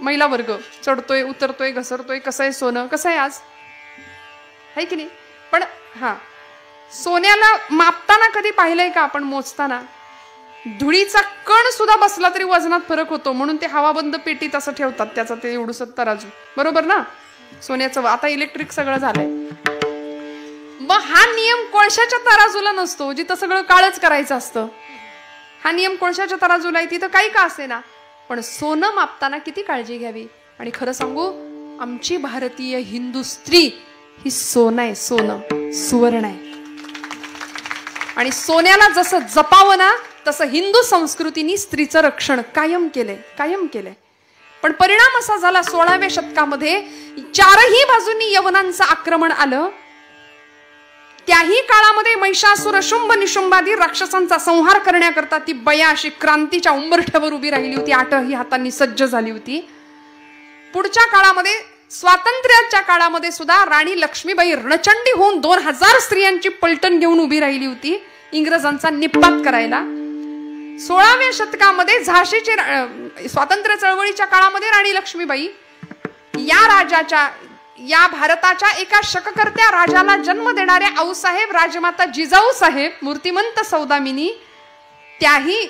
महिला वर्ग चढतोय उतरतोय घसरतोय. कसं आहे सोनं, कसं आहे आज, आहे की नाही? पण हा, सोन्याला मापताना कधी पाहिलंय का आपण मोजताना? धुळीचा कण सुद्धा बसला तरी वजनात फरक होतो, म्हणून ते हवाबंद पेटीत असं ठेवतात त्याचं ते एवढंसं तराजू, बरोबर ना? सोन्याचं आता इलेक्ट्रिक सगळं झालंय. मग हा नियम कोळशाच्या तराजूला नसतो, जिथं सगळं काळच करायचं असतं. हा नियम कोळशाच्या तराजूला आहे, तिथं काही का असे ना. पण सोनं मापताना किती काळजी घ्यावी. आणि खरं सांगू, आमची भारतीय हिंदू स्त्री ही सोनं आहे, सोनं सुवर्ण आहे. आणि सोन्याला जसं जपावं ना, तसं हिंदू संस्कृतीने स्त्रीचं रक्षण कायम केलंय, कायम केलंय. पण परिणाम असा झाला 16व्या शतकामध्ये चारही बाजूंनी यवनांचं आक्रमण आलं. त्याही काळामध्ये महिषासुर शुंभ निशुंभादी राक्षसांचा संहार करण्याकरता ती बया अशी क्रांतीच्या उंबरठ्यावर उभी राहिली होती, आठही हातांनी सज्ज झाली होती. पुढच्या काळामध्ये स्वातंत्र्याच्या काळामध्ये सुद्धा राणी लक्ष्मीबाई रणचंडी होऊन 2000 स्त्रियांची पलटण घेऊन उभी राहिली होती इंग्रजांचा निपात करायला. 16व्या शतकामध्ये झाशीची स्वातंत्र्य चळवळीच्या काळामध्ये राणी लक्ष्मीबाई या भारताच्या एका शककर्त्या राजाला जन्म देणाऱ्या आऊसाहेब राजमाता जिजाऊ साहेब मूर्तिमंत सौदामिनी, त्याही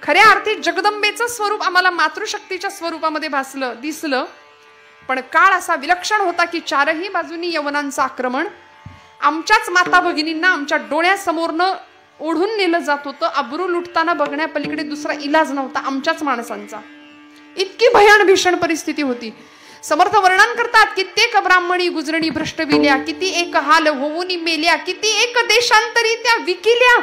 खऱ्या अर्थी जगदंबेचं स्वरूप आम्हाला मातृशक्तीच्या स्वरूपामध्ये दिसलं. पण काळ असा विलक्षण होता की चारही बाजूनी यवनांचं आक्रमण आमच्याच माता भगिनींना आमच्या डोळ्यासमोरनं ओढून नेलं जात होतं. अब्रू लुटताना बघण्यापलीकडे दुसरा इलाज नव्हता आमच्याच माणसांचा. इतकी भयान भीषण परिस्थिती होती. समर्थ वर्णन करतात, कित्येक ब्राह्मणी गुजरणी भ्रष्ट विल्या, किती एक हाल होऊनी मेल्या, किती एक देशांतरी त्या विकिल्या.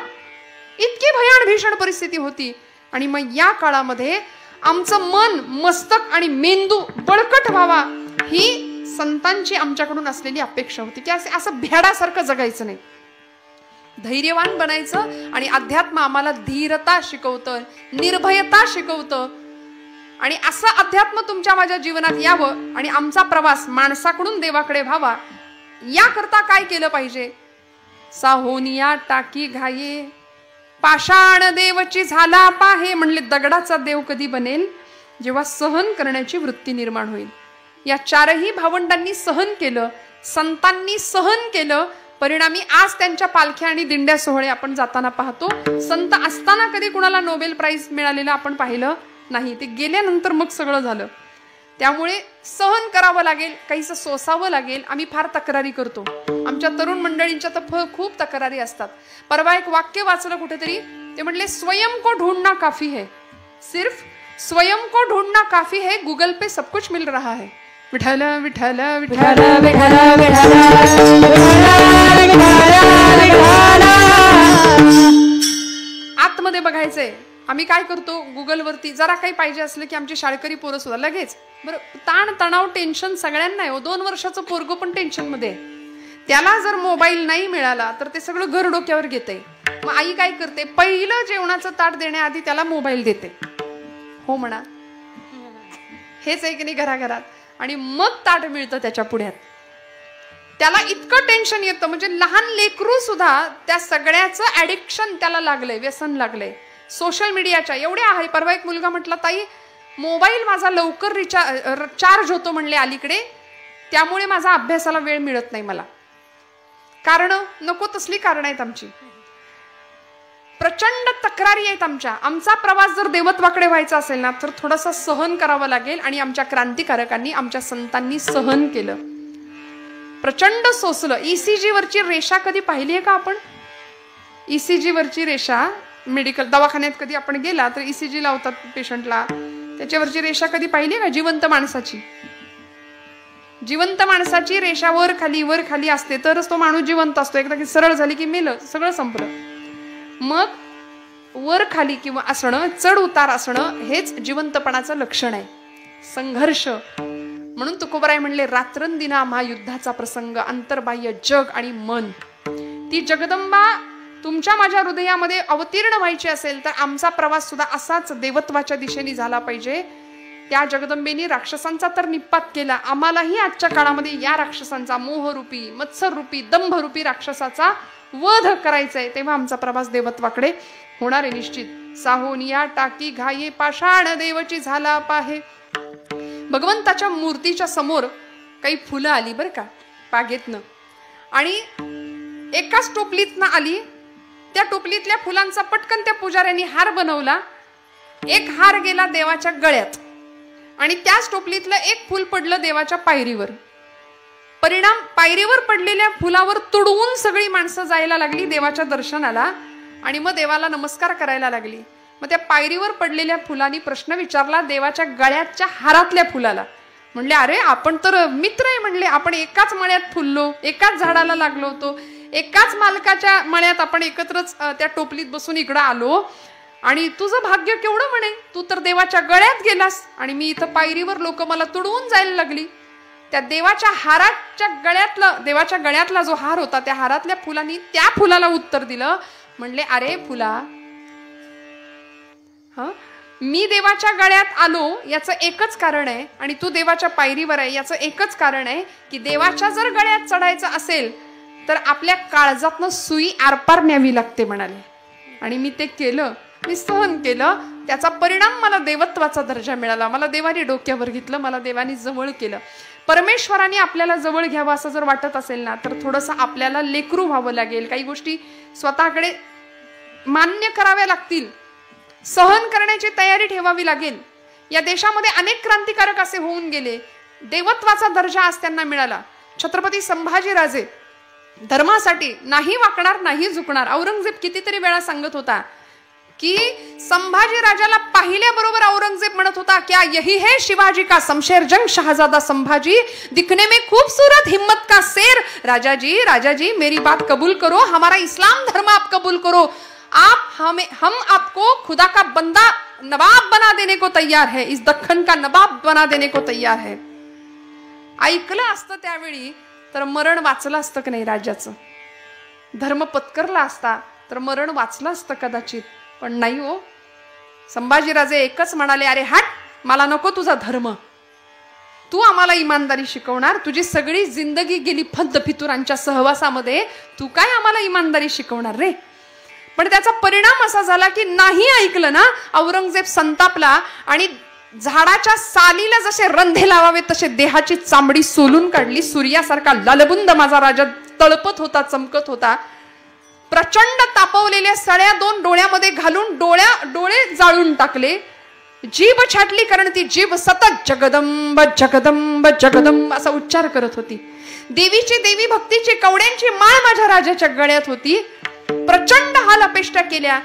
इतकी भयान भीषण परिस्थिती होती. आणि मग या काळामध्ये आमचं मन, मस्तक आणि मेंदू बळकट व्हावा ही संतांची आमच्याकडून असलेली अपेक्षा होती की असं भेडासारखं जगायचं नाही, धैर्यवान बनायचं. आणि अध्यात्म आम्हाला धीरता शिकवतं, निर्भयता शिकवतं. आणि असं अध्यात्म तुमच्या माझ्या जीवनात यावं आणि आमचा प्रवास माणसाकडून देवाकडे व्हावा, याकरता काय केलं पाहिजे? साहोनिया टाकी घाये पाषाण देवची झाला पाहे म्हणले. दगडाचा देव कधी बनेल? जेव्हा सहन करण्याची वृत्ती निर्माण होईल. या चारही भावंडांनी सहन केलं, संतांनी सहन केलं. परिणामी आज त्यांच्या पालख्या आणि दिंड्या सोहळे आपण जाताना पाहतो. संत असताना कधी कुणाला नोबेल प्राइज मिळालेलं आपण पाहिलं नाही, ते गेल्यानंतर मग सगळं झालं. त्यामुळे सहन करावं लागेल, काहीसं सोसावं लागेल. आम्ही फार तक्रारी करतो, आमच्या तरुण मंडळींच्या तर खूप तक्रारी असतात. परवा एक वाक्य वाचलं कुठेतरी, ते म्हणले स्वयं को ढूंढना काफी है, सिर्फ स्वयं को ढूंढना काफी है, गूगल पे सब कुछ मिल रहा है. विठ्ठल विठ्ठल विठ्ठल आतमध्ये बघायचंय. आम्ही काय करतो, गुगलवरती जरा काही पाहिजे असलं की आमची शाळकरी पोरं सुद्धा लगेच बरं ताण तणाव टेन्शन सगळ्यांना आहे. 2 वर्षाचं पोरगं पण टेन्शन मध्ये आहे. त्याला जर मोबाईल नाही मिळाला तर ते सगळं घर डोक्यावर घेते. मग आई काय करते, पहिलं जेवणाचं ताट देण्याआधी त्याला मोबाईल देते. हो म्हणा, हेच आहे की नाही घराघरात. आणि मग ताट मिळतं त्याच्या पुढ्यात. त्याला इतकं टेन्शन येतं, म्हणजे लहान लेकरू सुद्धा त्या सगळ्याचं ऍडिक्शन त्याला लागलंय, व्यसन लागलंय सोशल मीडियाच्या. एवढे आहे. परवा एक मुलगा म्हटला, ताई मोबाईल माझा लवकर चार्ज होतो म्हणले अलीकडे, त्यामुळे माझा अभ्यासाला वेळ मिळत नाही मला. कारण नको तसली कारण आहेत आमची. प्रचंड तक्रारी आहेत आमच्या. आमचा प्रवास जर देवत्वाकडे व्हायचा असेल ना तर थोडंसं सहन करावं लागेल. आणि आमच्या क्रांतिकारकांनी, आमच्या संतांनी सहन केलं, प्रचंड सोसलं. ECG वरची रेषा कधी पाहिली आहे का आपण? ECG वरची रेषा मेडिकल दवाखान्यात कधी आपण गेला तर ECG लावतात पेशंटला, त्याच्यावरची रेषा कधी पाहिली का? जिवंत माणसाची, जिवंत माणसाची रेषा वर खाली असते तरच तो माणूस जिवंत असतो. एकदा की सरळ झाली की मेलं, सगळं संपलं. मग वर खाली किंवा असणं, चढ उतार असणं हेच जिवंतपणाचं लक्षण आहे. संघर्ष. म्हणून तुकोबराय म्हणले, रात्रंदिना महायुद्धाचा प्रसंग, अंतर्बाह्य जग आणि मन. ती जगदंबा तुमच्या माझ्या हृदयामध्ये अवतीर्ण व्हायची असेल तर आमचा प्रवास सुद्धा असाच देवत्वाच्या दिशेने झाला पाहिजे. त्या जगदंबेने राक्षसांचा तर निपात केला, आम्हालाही आजच्या काळामध्ये या राक्षसांचा, मोहरूपी, मत्सररूपी, दंभरूपी राक्षसाचा वध करायचा आहे. तेव्हा आमचा प्रवास देवत्वाकडे होणार आहे निश्चित. साहोनिया टाकी घाये पाषाण देवची झाला पाहे, भगवंताच्या मूर्तीच्या समोर काही फुलं आली बरं का बागेतनं, आणि एकाच टोपलीतनं आली. त्या टोपलीतल्या फुलांचा पटकन त्या पुजाऱ्यांनी हार बनवला. एक हार गेला देवाच्या गळ्यात आणि त्याच टोपलीतलं एक फूल पडलं देवाच्या पायरीवर. परिणाम, पायरीवर पडलेल्या फुलावर तुडवून सगळी माणसं जायला लागली देवाच्या दर्शनाला आणि मग देवाला नमस्कार करायला लागली. मग त्या पायरीवर पडलेल्या फुलांनी प्रश्न विचारला देवाच्या गळ्याच्या हारातल्या फुलाला. म्हणले, अरे आपण तर मित्र आहे, म्हणले आपण एकाच मळ्यात फुललो, एकाच झाडाला लागलो होतो, एकाच मालकाच्या मळ्यात आपण एकत्रच त्या टोपलीत बसून इकडं आलो, आणि तुझं भाग्य केवढं म्हणे, तू तर देवाच्या गळ्यात गेलास आणि मी इथं पायरीवर लोक मला तुडवून जायला लागली. त्या देवाच्या हाराच्या देवाच्या गळ्यातला जो हार होता त्या हारातल्या फुलांनी त्या फुलाला उत्तर दिलं. म्हणले, अरे फुला, मी देवाच्या गळ्यात आलो याचं एकच कारण आहे, आणि तू देवाच्या पायरीवर आहे याचं एकच कारण आहे की देवाच्या जर गळ्यात चढायचं असेल तर आपल्या काळजातनं सुई आरपार न्यावी लागते म्हणाले. आणि मी ते केलं, मी सहन केलं, त्याचा परिणाम मला देवत्वाचा दर्जा मिळाला. मला देवाने डोक्यावर घेतलं, मला देवाने जवळ केलं. परमेश्वराने आपल्याला जवळ घ्यावं असं जर वाटत असेल ना तर थोडंसं आपल्याला लेकरू व्हावं लागेल. काही गोष्टी स्वतःकडे मान्य कराव्या लागतील, सहन करण्याची तयारी ठेवावी लागेल. या देशामध्ये अनेक क्रांतिकारक असे होऊन गेले, देवत्वाचा दर्जा आज त्यांना मिळाला. छत्रपती संभाजीराजे धर्मासाठी नाही वाकणार, नाही झुकणार. औरंगजेब कितीतरी वेळा सांगत होता की संभाजी राजाला पाहिल्याबरोबर औरंगजेब म्हणत होता, क्या यही है शिवाजी का शमशेर जंग शहजादा संभाजी, दिखने में खूबसूरत हिम्मत का शेर. राजा जी मेरी बात कबूल करो, हमारा इस्लाम धर्म आप कबूल करो, हम आपको खुदा का बंदा नवाब बना देने को तैयार है, इस दख्खन का नवाब बना देने को तैयार है. ऐकलं असतं त्यावेळी तर मरण वाचलं असतं की नाही राजाचं, धर्म पत्करला असता तर मरण वाचलं असतं कदाचित. पण नाही हो, संभाजीराजे एकच म्हणाले, अरे हट, मला नको तुझा धर्म, तू आम्हाला इमानदारी शिकवणार, तुझी सगळी जिंदगी गेली फद्द फितुरांच्या सहवासामध्ये, तू काय आम्हाला इमानदारी शिकवणार रे. पण त्याचा परिणाम असा झाला की नाही ऐकलं ना, औरंगजेब संतापला आणि झाडाच्या सालीला जसे रंधे लावावे तसे देहाची चामडी सोलून काढली. सूर्यासारखा लालबुंद माझा राजा तळपत होता, चमकत होता. प्रचंड तापवलेल्या सळ्या दोन डोळ्यामध्ये घालून डोळे जाळून टाकले. जीभ छाटली, कारण ती जीभ सतत जगदंब जगदंब जगदंब असा उच्चार करत होती. देवीची देवी भक्तीची कवड्यांची माळ माझ्या राजाच्या गळ्यात होती. प्रचंड हाल अपेष्टा केल्या.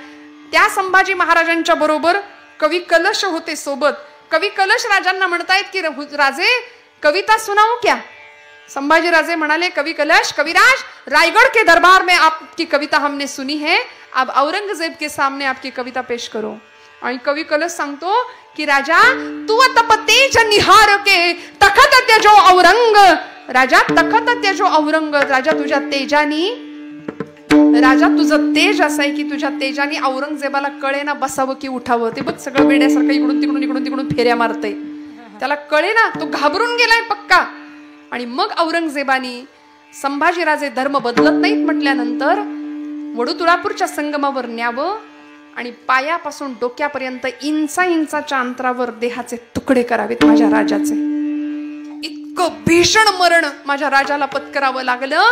त्या संभाजी महाराजांच्या बरोबर कवी कलश होते सोबत. कवी कलश राजांना म्हणतायत की राजे कविता सुनाओ क्या. संभाजी राजे म्हणाले, कवि कलश, कविराज, रायगढ़ के दरबार में आपकी कविता हमने सुनी है, अब औरंगजेब के सामने आपकी कविता पेश करो. आणि कवी कलश सांगतो की राजा तू तप तेज निहार के तखत त्यजो औरंग. राजा तखत त्यजो औरंग, राजा तुझ्या तेजानी, राजा तुझं तेज असं आहे की तुझ्या तेजानी औरंगजेबाला कळे ना बसावं की उठावं. ते बघ सगळं वेड्यासारखं इकडून तिकडून फेऱ्या मारतय, त्याला कळे ना, तो घाबरून गेलाय पक्का. आणि मग औरंगजेबानी संभाजीराजे धर्म बदलत नाहीत म्हटल्यानंतर वडूतुळापूरच्या संगमावर न्यावं आणि पायापासून डोक्यापर्यंत इंचाच्या अंतरावर देहाचे तुकडे करावेत माझ्या राजाचे. इतकं भीषण मरण माझ्या राजाला पत्करावं लागलं.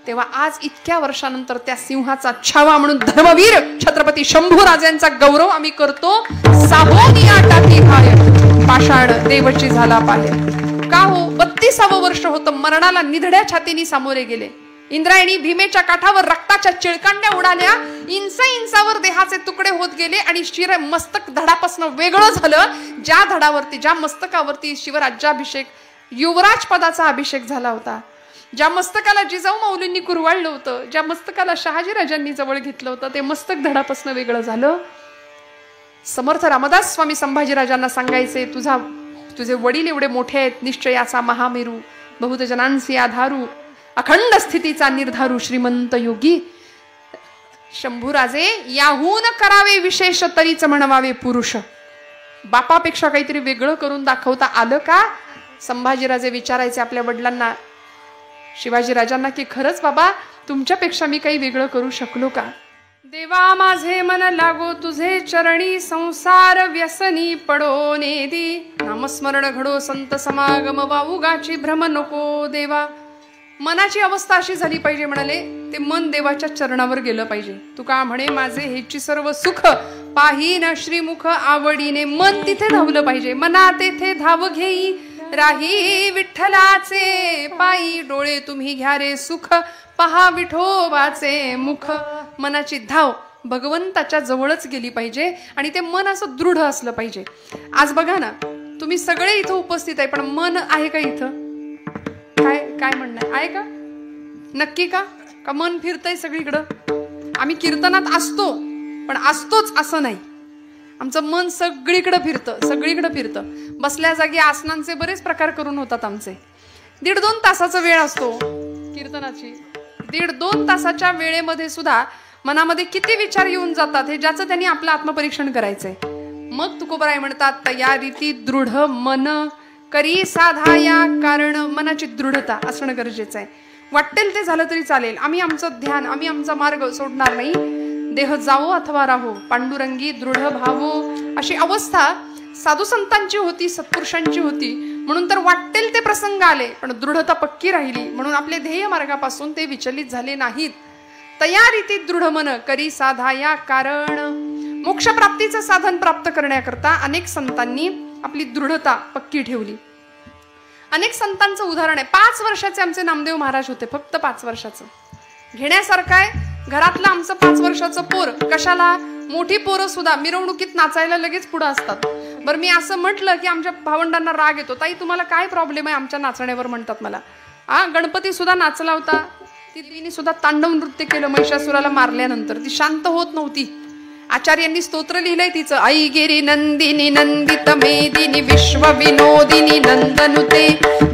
तेव्हा आज इतक्या वर्षानंतर त्या सिंहाचा छावा म्हणून धर्मवीर छत्रपती शंभूराजांचा गौरव आम्ही करतो. साहोनिया टाकी घाय पाषाण देवची झाला पाहे. का हो, 32वे वर्ष होतं, मरणाला निधड्या छातीने सामोरे गेले. इंद्रायणी भीमेच्या काठावर रक्ताच्या चिळकांड्या उडाल्या, इंचावर देहाचे तुकडे होत गेले आणि शिर मस्तक धडापासून वेगळं झालं. ज्या धडावरती, ज्या मस्तकावरती शिवराज्याभिषेक, युवराज पदाचा अभिषेक झाला होता, ज्या मस्तकाला जिजाऊ माऊलींनी कुरवाळलं होतं, ज्या मस्तकाला शहाजीराजांनी जवळ घेतलं होतं, ते मस्तक धडापासून वेगळं झालं. समर्थ रामदास स्वामी संभाजीराजांना सांगायचे, तुझे वडील एवढे मोठे आहेत, निश्चयाचा महामेरू, बहुत जनांसी आधारू, अखंड स्थितीचा निर्धारू, श्रीमंत योगी. शंभूराजे याहून करावे विशेष तरीच म्हणवावे पुरुष. बापापेक्षा काहीतरी वेगळं करून दाखवता आलं का. संभाजीराजे विचारायचे आपल्या वडिलांना, शिवाजीराजांना, की खरंच बाबा तुमच्यापेक्षा मी काही वेगळं करू शकलो का. देवा माझे मन लागो तुझे चरणी, संसार व्यसनी पडो नेदी. नामस्मरण घडो संत समागम, वाऊगाची भ्रम नको देवा. मनाची अवस्था अशी झाली पाहिजे म्हणाले, ते मन देवाच्या चरणावर गेलं पाहिजे. तुका म्हणे माझे हेची सर्व सुख, पाहीन श्रीमुख आवडीने. मन तिथे धावलं पाहिजे. मना तेथे धाव घेई, राही विठ्ठलाचे पायी. डोळे तुम्ही घ्या रे सुख, पहा विठोबाचे मुख. मनाची धाव भगवंताच्या जवळच गेली पाहिजे आणि ते मन असं दृढ असलं पाहिजे. आज बघा ना, तुम्ही सगळे इथं उपस्थित आहे, पण मन आहे का इथं? काय काय म्हणणं आहे का? नक्की का? का मन फिरतंय सगळीकडं? आम्ही कीर्तनात असतो, पण असतोच असं नाही. आमचं मन सगळीकडे फिरतं. बसल्या जागी आसनांचे बरेच प्रकार करून होतात आमचे. 1.5-2 तासाचा वेळ असतो कीर्तनाची. 1.5-2 तासाच्या वेळेमध्ये सुद्धा मनामध्ये किती विचार येऊन जातात, हे ज्याचं त्यांनी आपलं आत्मपरीक्षण करायचंय. मग तुकोबराय म्हणतात, तयारीती दृढ मन करी साधाया. कारण मनाची दृढता असणं गरजेचं आहे. वाटेल ते झालं तरी चालेल, आम्ही आमचं ध्यान, आम्ही आमचा मार्ग सोडणार नाही. देह जावो अथवा राहो, पांडुरंगी दृढ भावो. अशी अवस्था साधू संतांची होती, सत्पुरुषांची होती. म्हणून तर वाटेल ते प्रसंग आले, पण दृढता पक्की राहिली. म्हणून आपले ध्येय मार्गापासून ते विचलित झाले नाहीत. तयारीती दृढ मन करी साधाया. कारण मोक्षप्राप्तीचं साधन प्राप्त करण्याकरता अनेक संतांनी आपली दृढता पक्की ठेवली. अनेक संतांचं उदाहरण आहे. 5 वर्षाचे आमचे नामदेव महाराज होते, फक्त 5 वर्षाचं. घेण्यासारखं आहे. घरातलं आमचं 5 वर्षाचं पोर, कशाला? मोठी पोरं सुद्धा मिरवणुकीत नाचायला लगेच पुढे असतात. बरं, मी असं म्हटलं की आमच्या भावंडांना राग येतो, ताई तुम्हाला काय प्रॉब्लेम आहे आमच्या नाचण्यावर, म्हणतात मला. गणपती सुद्धा नाचला होता, तिने सुद्धा तांडव नृत्य केलं महिषासुराला मारल्यानंतर. ती शांत होत नव्हती. आचार्यांनी स्तोत्र लिहिलंय तिचं. ऐगिरी नंदिनी नंदित मेदिनी विश्व विनोदिनी नंदनुते.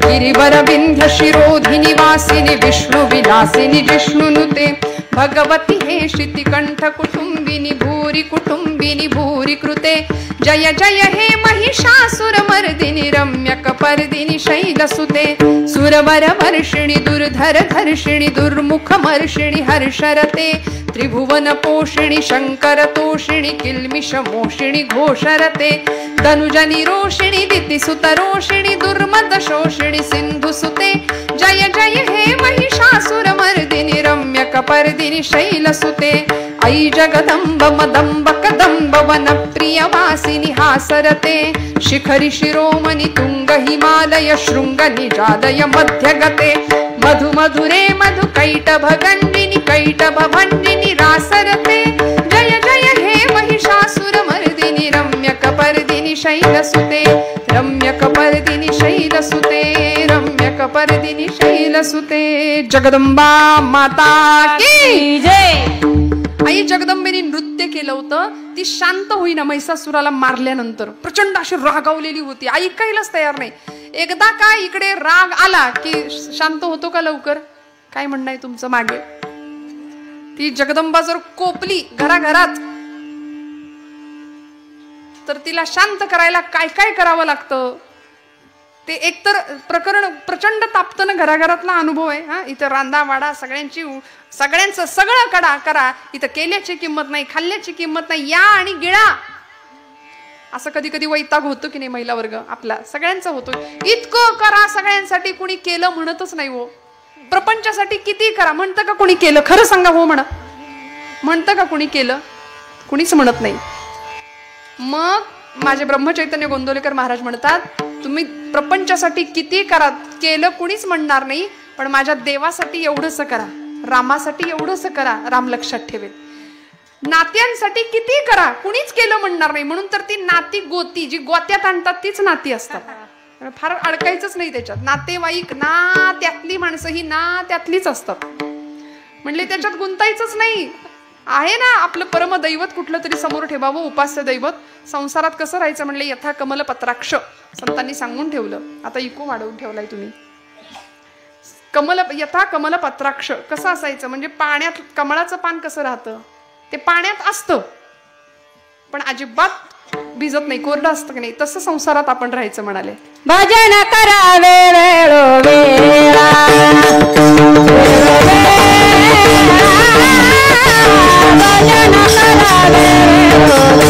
गिरिवर विंध्य शिरोधिनी वासिनी विष्णु विलासिनी जिष्णुनुते. भगवती हे शितिकंठ कुटुंबिनी भूरी कुटुंबिनी भूरी कृते. जय जय हे महिषासुर मर्दिनी रम्यक पर्दिनी शैलसुते. सुरवर वर्षिणी दुर्धर धर्षिणी दुर्मुख मर्षिणी हर्षरते. त्रिभुवन पोषिणी शंकर तोषिणी किल्मिष मोषिणी घोषरते. धनुजनी रोषिणी दितिसुत रोषिणी दुर्मद शोषिणी सिंधुसुते. जय जय हे महिषासुर मर्दिनी रम्यक पर्दिनी शैलसुते. ऐ जगदंब मदंब कदंब वन प्रिय वासिनी हासरते. शिखरी शिरोमणि तुंग हिमालय शृंग निजादय मध्यगते. मधु मधुरे मधु कैटभ गंडिनी कैटभ भंडिनी रासरते. जय जय हे महिषासुर मर्दिनी रम्यक पर्दिनी शैलसुते. रम्यक पर्दिनी शैलसुते. रम्यक पर्दिनी शैलसुते. जगदंबा माता की जय. आई जगदंबेने नृत्य केलं होतं. ती शांत होईना महिषासुराला मारल्यानंतर. प्रचंड अशी रागावलेली होती, ऐकायलाच तयार नाही. एकदा का इकडे राग आला की शांत होतो का लवकर? काय म्हणणं आहे तुमचं मागे? ती जगदंबा जर कोपली घराघरात, तर तिला शांत करायला काय काय करावं लागतं ते एकतर प्रकरण प्रचंड तापतं. घराघरातला अनुभव आहे. इथं रांदा वाडा सगळ्यांचं सगळं करा. इथं केल्याची किंमत नाही, खाल्ल्याची किंमत नाही, या आणि गिळा. असं कधी कधी वैताग होतो की नाही महिला वर्ग आपला? सगळ्यांचा होतो. इतकं करा सगळ्यांसाठी, कुणी केलं म्हणतच नाही हो. प्रपंचासाठी किती करा म्हणतं का कुणी केलं? खरं सांगा हो म्हणतं का कुणी केलं? कुणीच म्हणत नाही. मग माझे ब्रह्मचैतन्य गोंदवलेकर महाराज म्हणतात, तुम्ही प्रपंचासाठी किती करा, केलं कुणीच म्हणणार नाही, पण माझ्या देवासाठी एवढंच करा, रामासाठी एवढंच करा, राम लक्षात ठेवेल. नात्यांसाठी किती करा, कुणीच केलं म्हणणार नाही. म्हणून तर ती नाती गोती जी गोत्यात आणतात तीच नाती असतात. फार अडकायचंच नाही त्याच्यात. नातेवाईक ना त्यातली माणसं ही ना त्यातलीच असतात. म्हणले त्याच्यात गुंतायचंच नाही. आहे ना आपलं परम दैवत कुठलं तरी समोर ठेवावं, उपास्य दैवत. संसारात कसं राहायचं म्हणले, यथा कमल पत्राक्ष संतांनी सांगून ठेवलं. आता इको वाढवून ठेवलाय तुम्ही. यथा कमल पत्राक्ष कसं असायचं म्हणजे पाण्यात कमळाचं पान कसं राहतं, ते पाण्यात असतं पण अजिबात भिजत नाही, कोरडं असतं की नाही, तसं संसारात आपण राहायचं म्हणाले. भजन करावे वेळोवेळा, भजन करावे वेळोवेळी